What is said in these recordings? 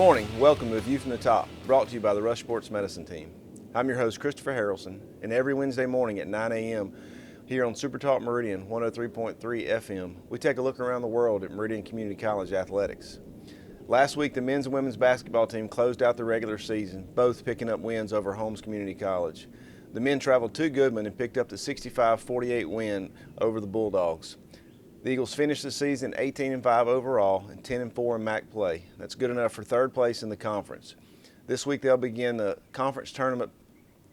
morning. Welcome to A View from the Top, brought to you by the Rush Sports Medicine Team. I'm your host, Christopher Haralson, and every Wednesday morning at 9 a.m. here on Super Talk Meridian 103.3 FM, we take a look around the world at Meridian Community College athletics. Last week, the men's and women's basketball team closed out the regular season, both picking up wins over Holmes Community College. The men traveled to Goodman and picked up the 65-48 win over the Bulldogs. The Eagles finished the season 18-5 overall and 10-4 in MAC play. That's good enough for third place in the conference. This week they'll begin the conference tournament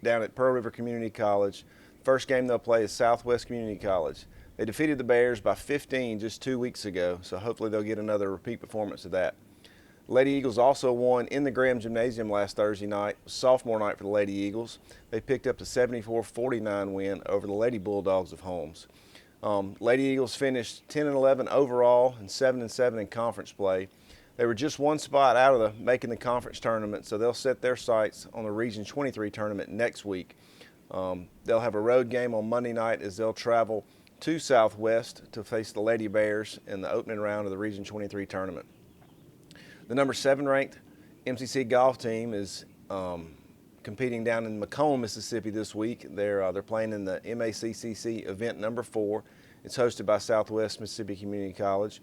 down at Pearl River Community College. First game they'll play is Southwest Community College. They defeated the Bears by 15 just 2 weeks ago, so hopefully they'll get another repeat performance of that. Lady Eagles also won in the Graham Gymnasium last Thursday night, sophomore night for the Lady Eagles. They picked up the 74-49 win over the Lady Bulldogs of Holmes. Lady Eagles finished 10-11 overall and 7-7 in conference play. They were just one spot out of making the conference tournament, so they'll set their sights on the Region 23 tournament next week. They'll have a road game on Monday night as they'll travel to Southwest to face the Lady Bears in the opening round of the Region 23 tournament. The number 7 ranked MCC golf team is competing down in Macomb, Mississippi this week. They're playing in the MACCC event number 4. It's hosted by Southwest Mississippi Community College.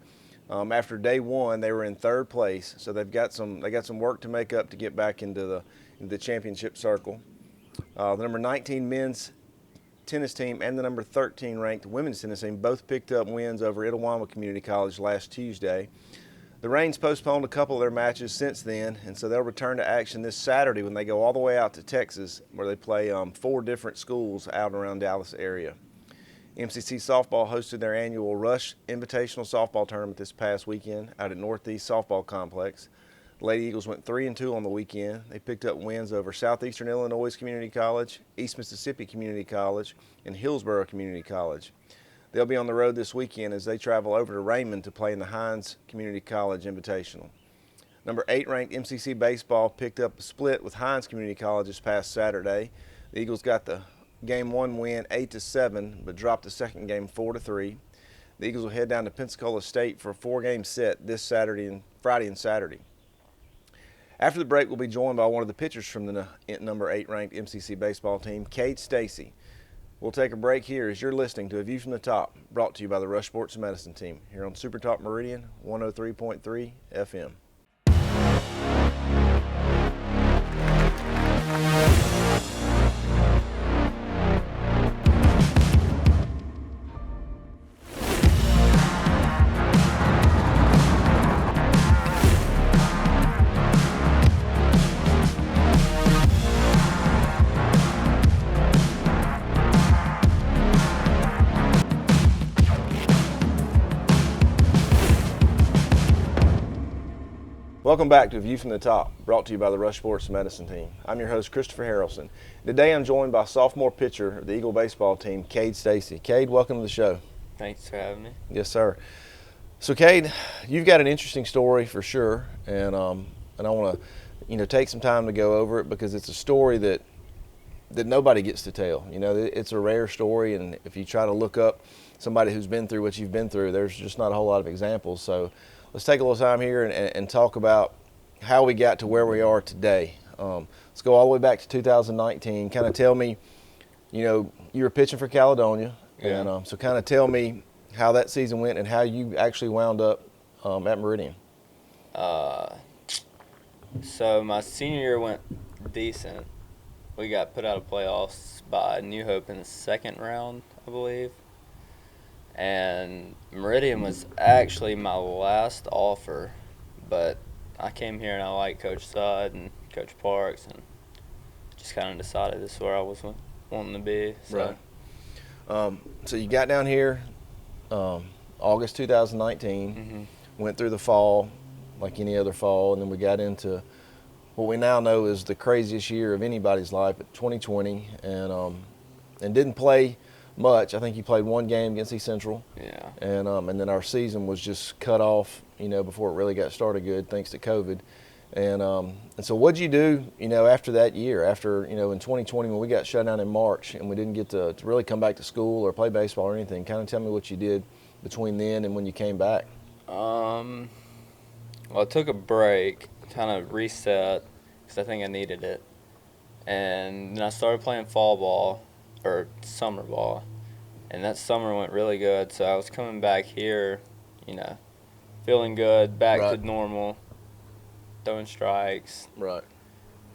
After day 1, they were in third place, so they got some work to make up to get back into the championship circle. The number 19 men's tennis team and the number 13 ranked women's tennis team both picked up wins over Itawamba Community College last Tuesday. The rain's postponed a couple of their matches since then, and so they'll return to action this Saturday when they go all the way out to Texas, where they play 4 different schools out around Dallas area. MCC Softball hosted their annual Rush Invitational Softball Tournament this past weekend out at Northeast Softball Complex. The Lady Eagles went 3-2 on the weekend. They picked up wins over Southeastern Illinois Community College, East Mississippi Community College, and Hillsborough Community College. They'll be on the road this weekend as they travel over to Raymond to play in the Hines Community College Invitational. Number 8 ranked MCC Baseball picked up a split with Hines Community College this past Saturday. The Eagles got the Game 1 win 8-7, but dropped the second game 4-3. The Eagles will head down to Pensacola State for a 4-game set this Friday and Saturday. After the break, we'll be joined by one of the pitchers from the number 8 ranked MCC Baseball team, Cade Stacy. We'll take a break here as you're listening to A View from the Top, brought to you by the Rush Sports Medicine Team here on Super Talk Meridian 103.3 FM. Welcome back to A View from the Top, brought to you by the Rush Sports Medicine Team. I'm your host, Christopher Haralson. Today I'm joined by sophomore pitcher of the Eagle baseball team, Cade Stacy. Cade, welcome to the show. Thanks for having me. Yes, sir. So, Cade, you've got an interesting story for sure, and I want to, take some time to go over it because it's a story that nobody gets to tell. It's a rare story, and if you try to look up somebody who's been through what you've been through, there's just not a whole lot of examples. So let's take a little time here and talk about how we got to where we are today. Let's go all the way back to 2019. Kind of tell me, you were pitching for Caledonia, Yeah. and so kind of tell me how that season went and how you actually wound up at Meridian. So my senior year went decent. We got put out of playoffs by New Hope in the second round, I believe. And Meridian was actually my last offer, but I came here and I liked Coach Sod and Coach Parks and just kind of decided this is where I was wanting to be. So. Right. So you got down here August 2019, went through the fall like any other fall, and then we got into what we now know is the craziest year of anybody's life, 2020, and didn't play much. I think you played one game against East Central. Yeah. And then our season was just cut off, before it really got started good, thanks to COVID. And so what'd you do, after that year, after, in 2020 when we got shut down in March and we didn't get to really come back to school or play baseball or anything? Kind of tell me what you did between then and when you came back. Well, I took a break kind of reset because I think I needed it. And then I started playing fall ball or summer ball, and that summer went really good. So I was coming back here, you know, feeling good, back to Right. normal, throwing strikes. Right.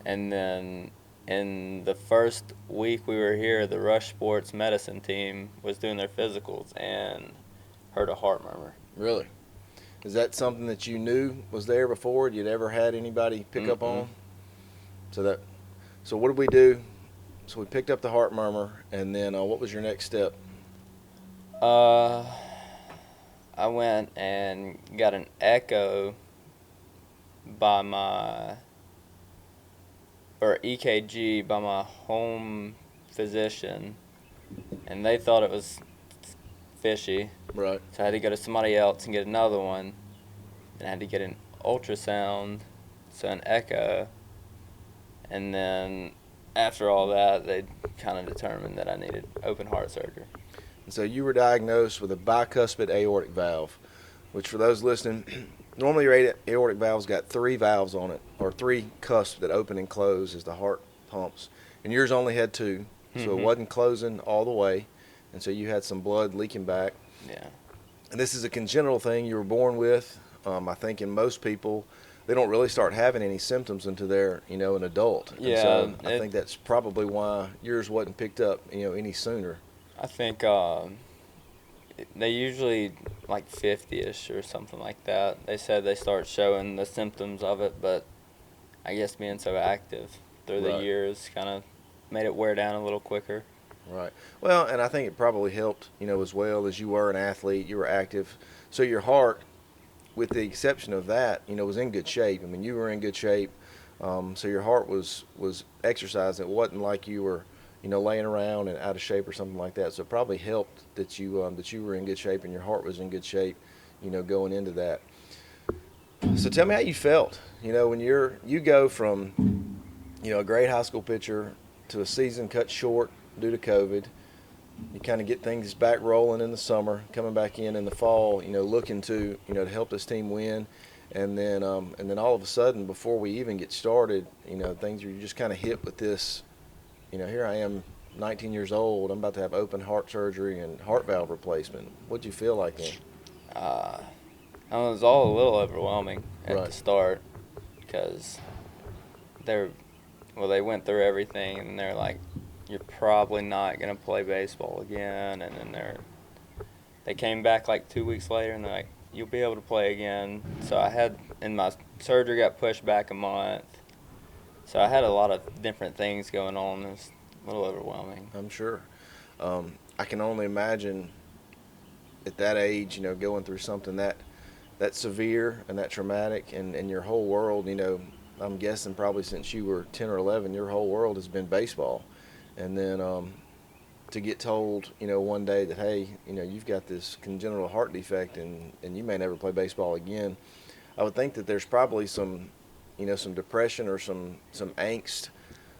And then in the first week we were here, the Rush Sports Medicine team was doing their physicals and heard a heart murmur. Really? Is that something that you knew was there before? You'd ever had anybody pick up on? So what did we do? So we picked up the heart murmur, and then what was your next step? I went and got an echo by my, or EKG by my home physician, and they thought it was fishy. Right. So I had to go to somebody else and get another one. Then I had to get an ultrasound, so an echo. And then after all that, they kind of determined that I needed open heart surgery. And so you were diagnosed with a bicuspid aortic valve, which for those listening, normally your aortic valve's got 3 valves on it, or 3 cusps that open and close as the heart pumps. And yours only had 2, so it wasn't closing all the way. And so you had some blood leaking back. Yeah. And this is a congenital thing you were born with. I think in most people, they don't really start having any symptoms until they're, an adult. Yeah. And so I think that's probably why yours wasn't picked up, any sooner. I think they usually like 50-ish or something like that. They said they start showing the symptoms of it, but I guess being so active through the Right. years kind of made it wear down a little quicker. Right. Well, and I think it probably helped, as well as you were an athlete, you were active. So your heart, with the exception of that, was in good shape. I mean, you were in good shape. So your heart was exercising. It wasn't like you were, laying around and out of shape or something like that. So it probably helped that you were in good shape and your heart was in good shape, going into that. So tell me how you felt, when you go from, a great high school pitcher to a season cut short due to COVID. You kind of get things back rolling in the summer, coming back in the fall, looking to, to help this team win. And then all of a sudden, before we even get started, things are just kind of hit with this, here I am, 19 years old, I'm about to have open heart surgery and heart valve replacement. What'd you feel like then? It was all a little overwhelming at Right. the start because they went through everything and they're like, you're probably not going to play baseball again. And then they came back like 2 weeks later and they're like, you'll be able to play again. So my surgery got pushed back a month. So I had a lot of different things going on. It was a little overwhelming. I'm sure. I can only imagine at that age, going through something that severe and that traumatic and your whole world, I'm guessing probably since you were 10 or 11, your whole world has been baseball. And then to get told, one day that, hey, you've got this congenital heart defect and you may never play baseball again, I would think that there's probably some depression or some angst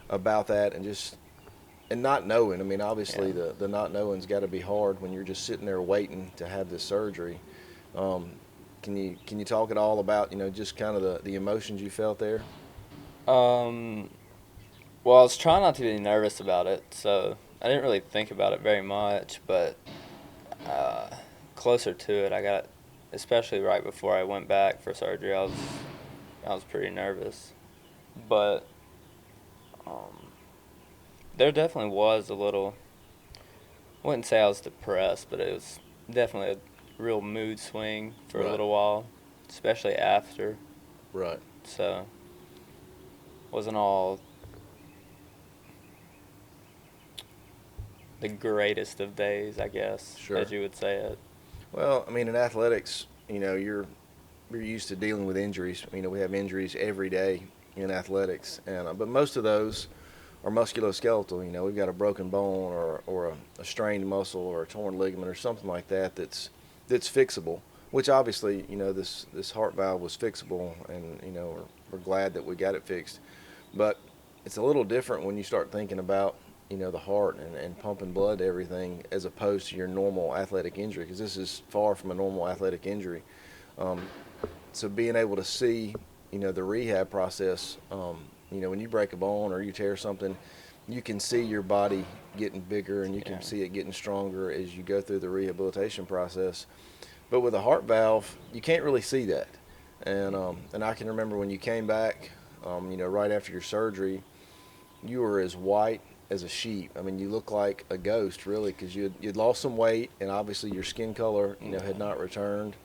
about that and not knowing. I mean, obviously the not knowing's got to be hard when you're just sitting there waiting to have this surgery. Can you talk at all about, just kind of the emotions you felt there? Well, I was trying not to be nervous about it, so I didn't really think about it very much, but closer to it, I got, especially right before I went back for surgery, I was pretty nervous. But there definitely was a little, I wouldn't say I was depressed, but it was definitely a real mood swing for a little while, especially after. Right. So wasn't all the greatest of days, I guess, Sure. as you would say it. Well, I mean, in athletics, you're used to dealing with injuries. We have injuries every day in athletics, and but most of those are musculoskeletal. We've got a broken bone or a strained muscle or a torn ligament or something like that that's fixable. Which obviously, this heart valve was fixable, and we're glad that we got it fixed. But it's a little different when you start thinking about the heart and pumping blood to everything as opposed to your normal athletic injury, because this is far from a normal athletic injury. So being able to see, the rehab process, when you break a bone or you tear something, you can see your body getting bigger and you can see it getting stronger as you go through the rehabilitation process. But with a heart valve, you can't really see that. And I can remember when you came back, right after your surgery, you were as white as a sheet. I mean, you look like a ghost, really, because you'd lost some weight, and obviously your skin color, had not returned.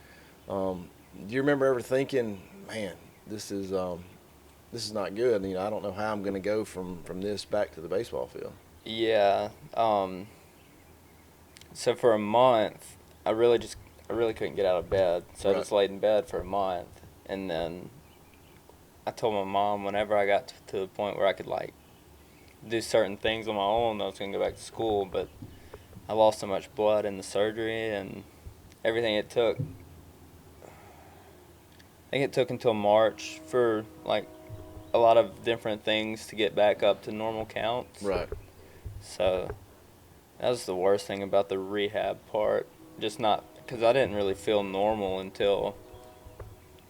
Do you remember ever thinking, man, this is not good? I don't know how I'm going to go from this back to the baseball field. Yeah. So for a month, I really couldn't get out of bed. So I just laid in bed for a month, and then I told my mom whenever I got to the point where I could do certain things on my own, I was going to go back to school. But I lost so much blood in the surgery and everything. It took, I think it took until March for a lot of different things to get back up to normal counts. Right. So that was the worst thing about the rehab part. Just not, because I didn't really feel normal until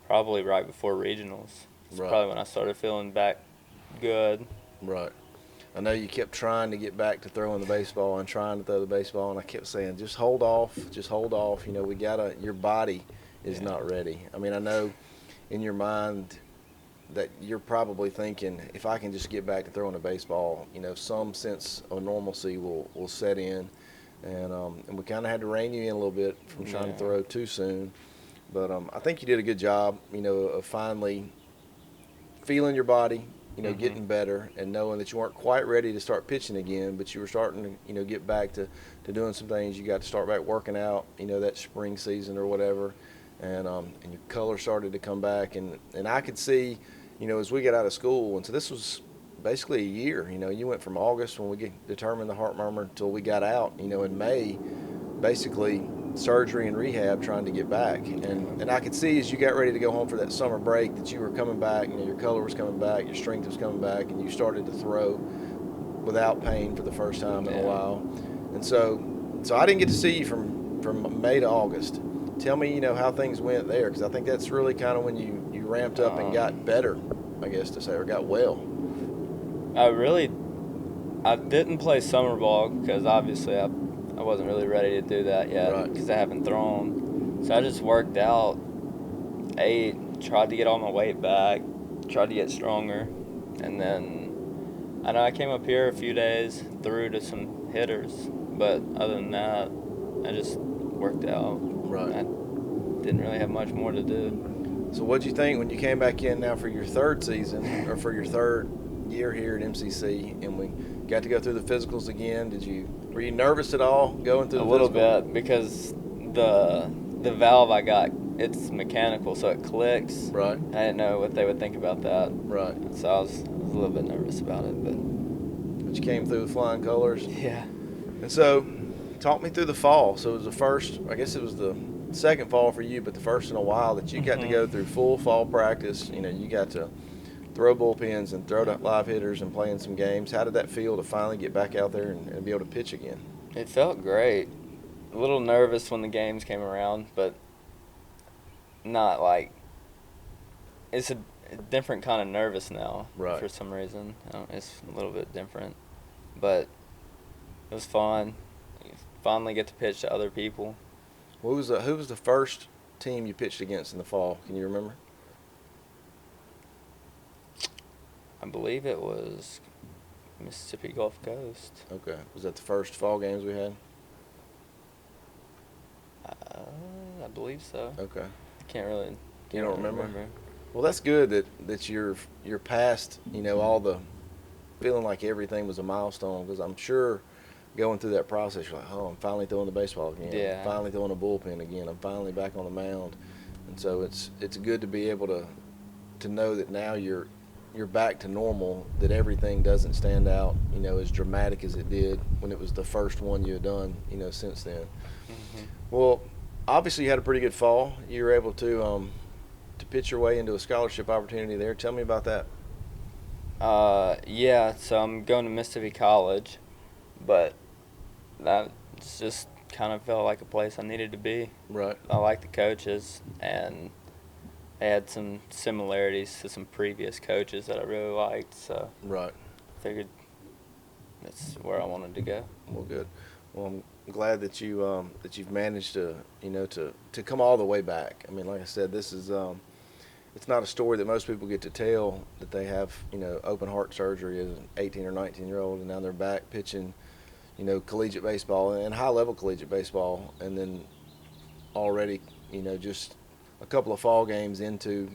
probably right before regionals. It's probably when I started feeling back good. Right. I know you kept trying to get back to throwing the baseball and trying to throw the baseball, and I kept saying, just hold off. Your body is not ready. I mean, I know in your mind that you're probably thinking, if I can just get back to throwing a baseball, some sense of normalcy will set in. And we kind of had to rein you in a little bit from trying to throw too soon. But I think you did a good job, of finally feeling your body, getting better and knowing that you weren't quite ready to start pitching again, but you were starting to, get back to doing some things. You got to start back working out, that spring season or whatever. And your color started to come back. And I could see, as we got out of school, and so this was basically a year, you went from August when we determined the heart murmur until we got out, in May, basically surgery and rehab trying to get back. And I could see as you got ready to go home for that summer break that you were coming back, your color was coming back, your strength was coming back, and you started to throw without pain for the first time in a while. And so I didn't get to see you from May to August. Tell me, how things went there, because I think that's really kind of when you ramped up and got better, I guess to say, or got well. I didn't play summer ball because obviously I wasn't really ready to do that yet because I haven't thrown. So I just worked out, ate, tried to get all my weight back, tried to get stronger, and then I know I came up here a few days, threw to some hitters, but other than that, I just worked out. Right. I didn't really have much more to do. So what'd you think when you came back in now for your third season, or for your third year here at MCC, and we got to go through the physicals again? Were you nervous at all going through the physicals? A little bit, because the valve I got, it's mechanical, so it clicks. Right. I didn't know what they would think about that. Right. So I was a little bit nervous about it, but you came through with flying colors. Yeah. And so, talk me through the fall. So it was the second fall for you, but the first in a while that you got to go through full fall practice. You got to throw bullpens and throw live hitters and play in some games. How did that feel to finally get back out there and be able to pitch again? It felt great. A little nervous when the games came around, but not it's a different kind of nervous now. Right. For some reason. It's a little bit different, but it was fun. You finally get to pitch to other people. Who was the first team you pitched against in the fall? Can you remember? I believe it was Mississippi Gulf Coast. Okay. Was that the first fall games we had? I believe so. Okay. I can't really. You don't remember? Well, that's good that you're past, all the feeling like everything was a milestone, because I'm sure going through that process, you're like, oh, I'm finally throwing the baseball again. Yeah. I'm finally throwing a bullpen again. I'm finally back on the mound. And so it's good to be able to know that now you're back to normal, that everything doesn't stand out, as dramatic as it did when it was the first one you had done, since then. Mm-hmm. Well, obviously you had a pretty good fall. You were able to pitch your way into a scholarship opportunity there. Tell me about that. Yeah, so I'm going to Mississippi College, but that just kind of felt like a place I needed to be. Right. I like the coaches, and they had some similarities to some previous coaches that I really liked. So Right. figured that's where I wanted to go. Well, good. Well, I'm glad that you've managed to to come all the way back. I mean, like I said, this is it's not a story that most people get to tell, that they have open heart surgery as an 18 or 19-year-old, and now they're back pitching collegiate baseball and high level collegiate baseball, and then already just a couple of fall games into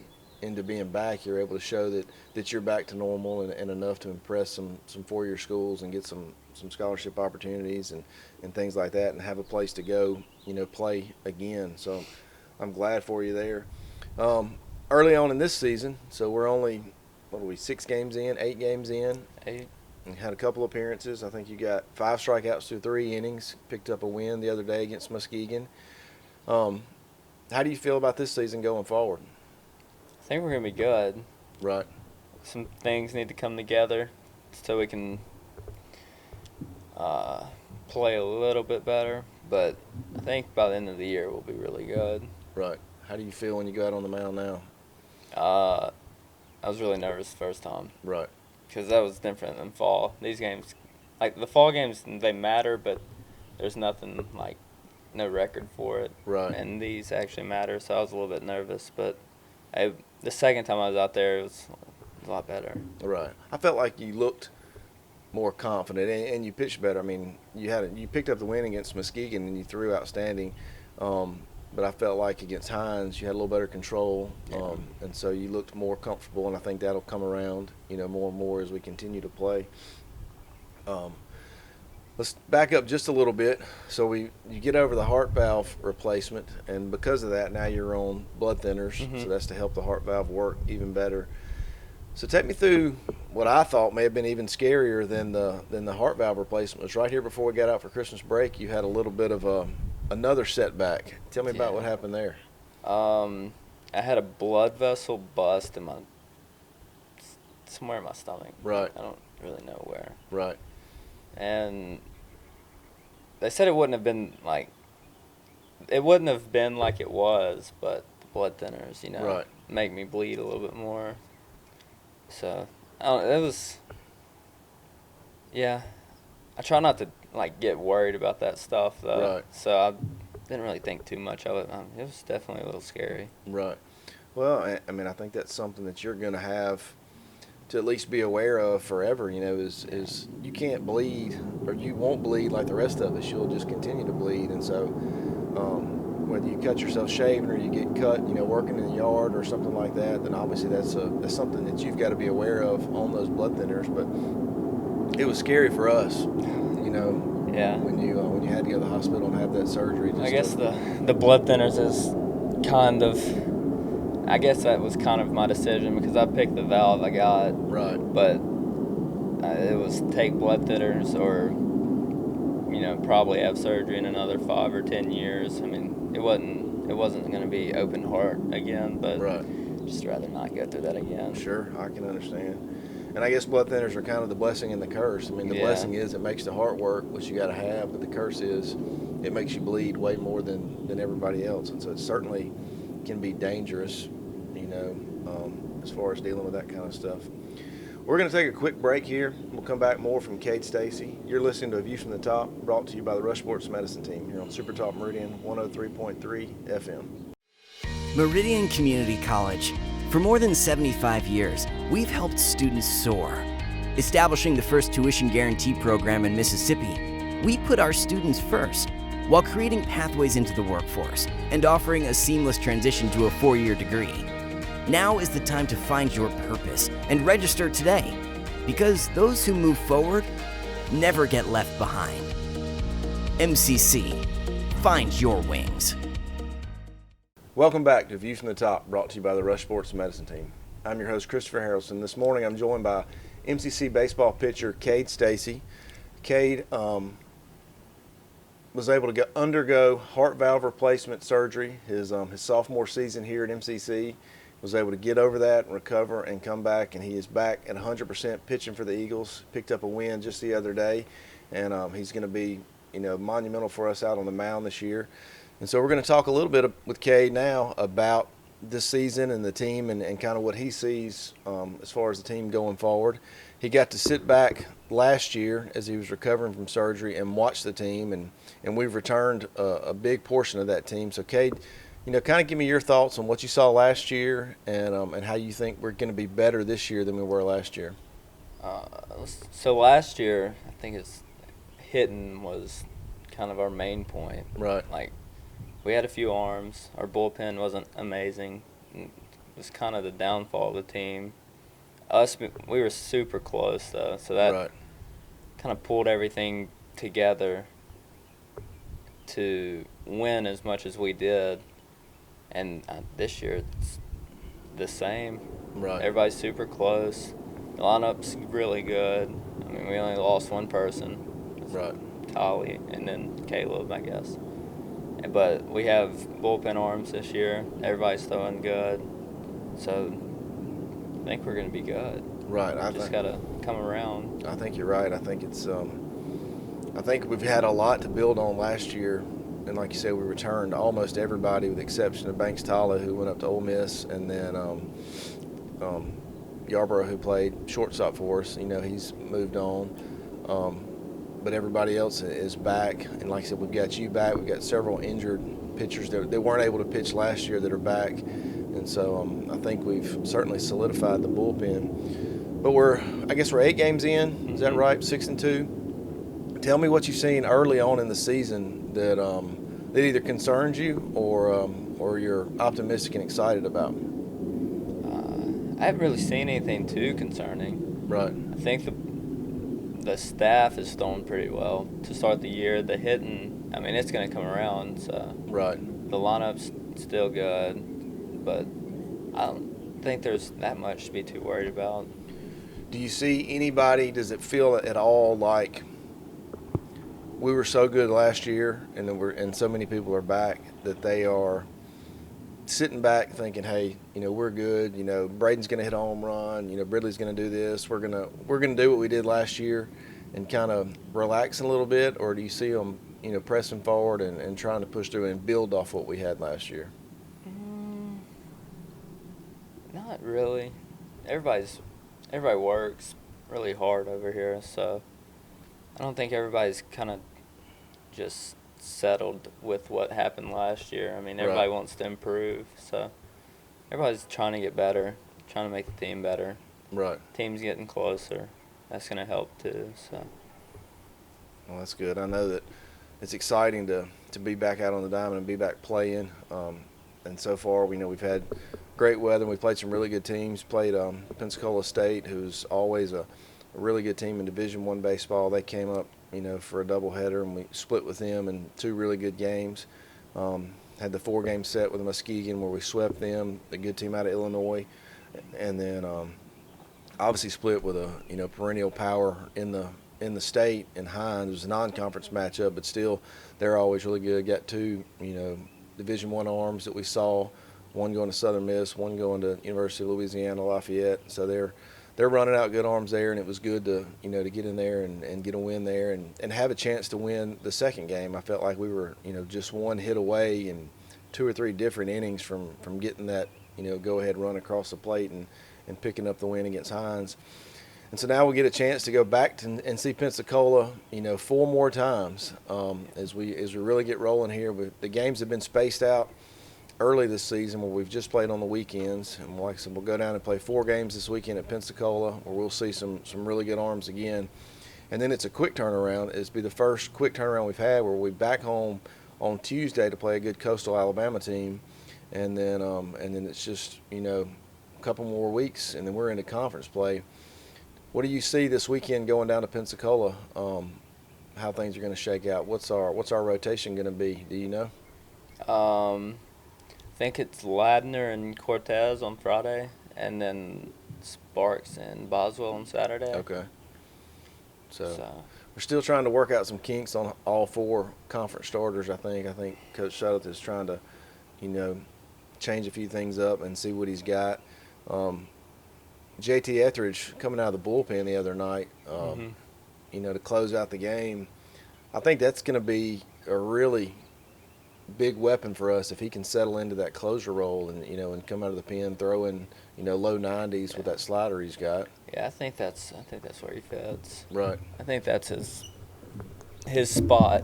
being back, you're able to show that you're back to normal and enough to impress some 4-year schools and get some scholarship opportunities and things like that, and have a place to go play again. So I'm glad for you there. Early on in this season, so we're only 6 games in, 8 games in. 8. And had a couple appearances. I think you got 5 strikeouts through 3 innings. Picked up a win the other day against Muskegon. How do you feel about this season going forward? I think we're going to be good. Right. Some things need to come together so we can play a little bit better. But I think by the end of the year we'll be really good. Right. How do you feel when you go out on the mound now? I was really nervous the first time. Right. Because that was different than fall. These games, like the fall games, they matter, but there's nothing like no record for it. Right. And these actually matter, so I was a little bit nervous. But the second time I was out there, it was a lot better. Right. I felt like you looked more confident and you pitched better. I mean, you picked up the win against Muskegon and you threw outstanding. But I felt like against Hines you had a little better control, and so you looked more comfortable, and I think that'll come around, more and more as we continue to play. Let's back up just a little bit. So you get over the heart valve replacement, and because of that, now you're on blood thinners, so that's to help the heart valve work even better. So take me through what I thought may have been even scarier than the heart valve replacement. It was right here before we got out for Christmas break. You had a little bit of another setback. Tell me about what happened there. I had a blood vessel bust in somewhere in my stomach. Right. I don't really know where. Right. And they said it wouldn't have been like it was, but the blood thinners, Right. make me bleed a little bit more. So it was. Yeah, I try not to get worried about that stuff though. Right. So I didn't really think too much of it. It was definitely a little scary. Right. Well, I mean, I think that's something that you're going to have to at least be aware of forever. Is you can't bleed, or you won't bleed like the rest of us. You'll just continue to bleed, and so whether you cut yourself shaving or you get cut, working in the yard or something like that, then obviously that's something that you've got to be aware of on those blood thinners. But it was scary for us. Yeah. When you had to go to the hospital and have that surgery. I guess the blood thinners is I guess that was kind of my decision because I picked the valve I got. Right. But it was take blood thinners or, probably have surgery in another 5 or 10 years. I mean, it wasn't going to be open heart again, but right. just rather not go through that again. Sure, I can understand. And I guess blood thinners are kind of the blessing and the curse. I mean, the blessing is it makes the heart work, which you got to have, but the curse is it makes you bleed way more than everybody else. And so it certainly can be dangerous, as far as dealing with that kind of stuff. We're going to take a quick break here. We'll come back more from Cade Stacy. You're listening to A View from the Top, brought to you by the Rush Sports Medicine Team here on Super Talk Meridian 103.3 FM. Meridian Community College. For more than 75 years, we've helped students soar. Establishing the first tuition guarantee program in Mississippi, we put our students first, while creating pathways into the workforce and offering a seamless transition to a 4-year degree. Now is the time to find your purpose and register today, because those who move forward never get left behind. MCC, find your wings. Welcome back to View from the Top, brought to you by the Rush Sports Medicine Team. I'm your host, Christopher Haralson. This morning I'm joined by MCC baseball pitcher Cade Stacy. Cade was able to undergo heart valve replacement surgery his sophomore season here at MCC. Was able to get over that and recover and come back, and he is back at 100% pitching for the Eagles. Picked up a win just the other day, and he's going to be monumental for us out on the mound this year. And so we're going to talk a little bit with Cade now about this season and the team and kind of what he sees as far as the team going forward. He got to sit back last year as he was recovering from surgery and watch the team, and we've returned a big portion of that team. So, Cade, kind of give me your thoughts on what you saw last year and how you think we're going to be better this year than we were last year. So last year, I think hitting was kind of our main point. Right. Like, we had a few arms. Our bullpen wasn't amazing. It was kind of the downfall of the team. We were super close, though, so that kind of pulled everything together to win as much as we did. And this year, it's the same. Right. Everybody's super close. The lineup's really good. I mean, we only lost one person. Right. Tolly, and then Caleb, I guess. But we have bullpen arms this year. Everybody's throwing good. So I think we're going to be good. Right. I just got to come around. I think you're right. I think I think we've had a lot to build on last year. And like you said, we returned almost everybody with the exception of Banks Tala, who went up to Ole Miss, and then Yarborough, who played shortstop for us. He's moved on. But everybody else is back. And like I said, we've got you back. We've got several injured pitchers that weren't able to pitch last year that are back. And so I think we've certainly solidified the bullpen. But I guess we're 8 games in. Is that right? 6-2. Tell me what you've seen early on in the season that either concerns you or you're optimistic and excited about. I haven't really seen anything too concerning. Right. I think the staff is throwing pretty well to start the year. The hitting, I mean, it's going to come around. So right. The lineup's still good, but I don't think there's that much to be too worried about. Do you see anybody? Does it feel at all like we were so good last year, and so many people are back that they are sitting back thinking, hey, we're good. Braden's going to hit a home run. Bridley's going to do this. We're going to do what we did last year, and kind of relaxing a little bit. Or do you see them, pressing forward and trying to push through and build off what we had last year? Not really. Everybody works really hard over here, so I don't think everybody's kind of just settled with what happened last year. I mean, everybody wants to improve, so everybody's trying to get better, trying to make the team better. Right. Team's getting closer. That's going to help too. So. Well, that's good. I know that it's exciting to be back out on the diamond and be back playing. And so far, we've had great weather. We played some really good teams. Played Pensacola State, who's always a really good team in Division I baseball. They came up, for a doubleheader, and we split with them in 2 really good games. Had the 4-game set with Muskegon where we swept them, a good team out of Illinois, and then obviously split with a perennial power in the state in Hines. It was a non-conference matchup, but still they're always really good. Got 2 Division I arms that we saw, one going to Southern Miss, one going to University of Louisiana Lafayette. So they're running out good arms there, and it was good to to get in there and get a win there and have a chance to win the second game. I felt like we were just one hit away in 2 or 3 different innings from getting that go ahead run across the plate and picking up the win against Hines. And so now we get a chance to go back and see Pensacola 4 more times as we really get rolling here. The games have been spaced out early this season where we've just played on the weekends, and like I said, we'll go down and play 4 games this weekend at Pensacola where we'll see some really good arms again. And then it's a quick turnaround. It'll be the first quick turnaround we've had where we'll be back home on Tuesday to play a good Coastal Alabama team, and then it's just a couple more weeks and then we're into conference play. What do you see this weekend going down to Pensacola? How things are going to shake out? What's our rotation going to be? Do you know? I think it's Ladner and Cortez on Friday, and then Sparks and Boswell on Saturday. Okay. So we're still trying to work out some kinks on all 4 conference starters. I think Coach Shuttleton is trying to, change a few things up and see what he's got. JT Etheridge coming out of the bullpen the other night, to close out the game. I think that's going to be a really big weapon for us if he can settle into that closer role and and come out of the pen throwing low 90s with that slider he's got. Yeah, I think that's where he fits. Right. I think that's his spot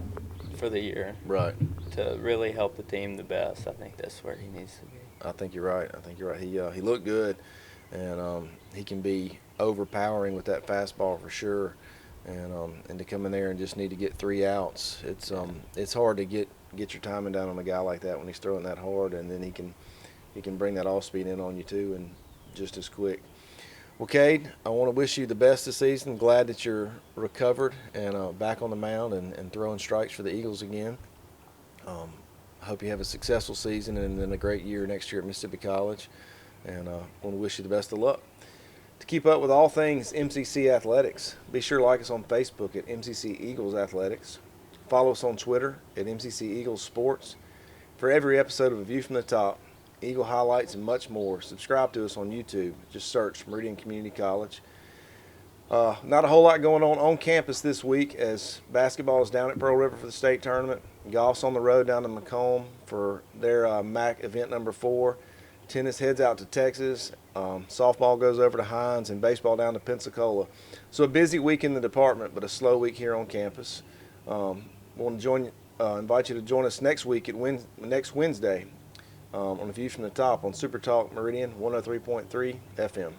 for the year. Right. To really help the team the best. I think that's where he needs to be. I think you're right. He looked good, and he can be overpowering with that fastball for sure. And to come in there and just need to get 3 outs, it's hard to get your timing down on a guy like that when he's throwing that hard, and then he can bring that off speed in on you too, and just as quick. Well, Cade, I want to wish you the best this season. Glad that you're recovered and back on the mound and throwing strikes for the Eagles again. I hope you have a successful season and then a great year next year at Mississippi College, and I want to wish you the best of luck. To keep up with all things MCC Athletics, be sure to like us on Facebook at MCC Eagles Athletics. Follow us on Twitter at MCC Eagles Sports. For every episode of A View from the Top, Eagle highlights, and much more, subscribe to us on YouTube. Just search Meridian Community College. Not a whole lot going on campus this week as basketball is down at Pearl River for the state tournament. Golf's on the road down to Macomb for their MAC event number 4. Tennis heads out to Texas. Softball goes over to Hines, and baseball down to Pensacola. So a busy week in the department, but a slow week here on campus. Want to invite you to join us next week next Wednesday on A View from the Top on Super Talk Meridian 103.3 FM.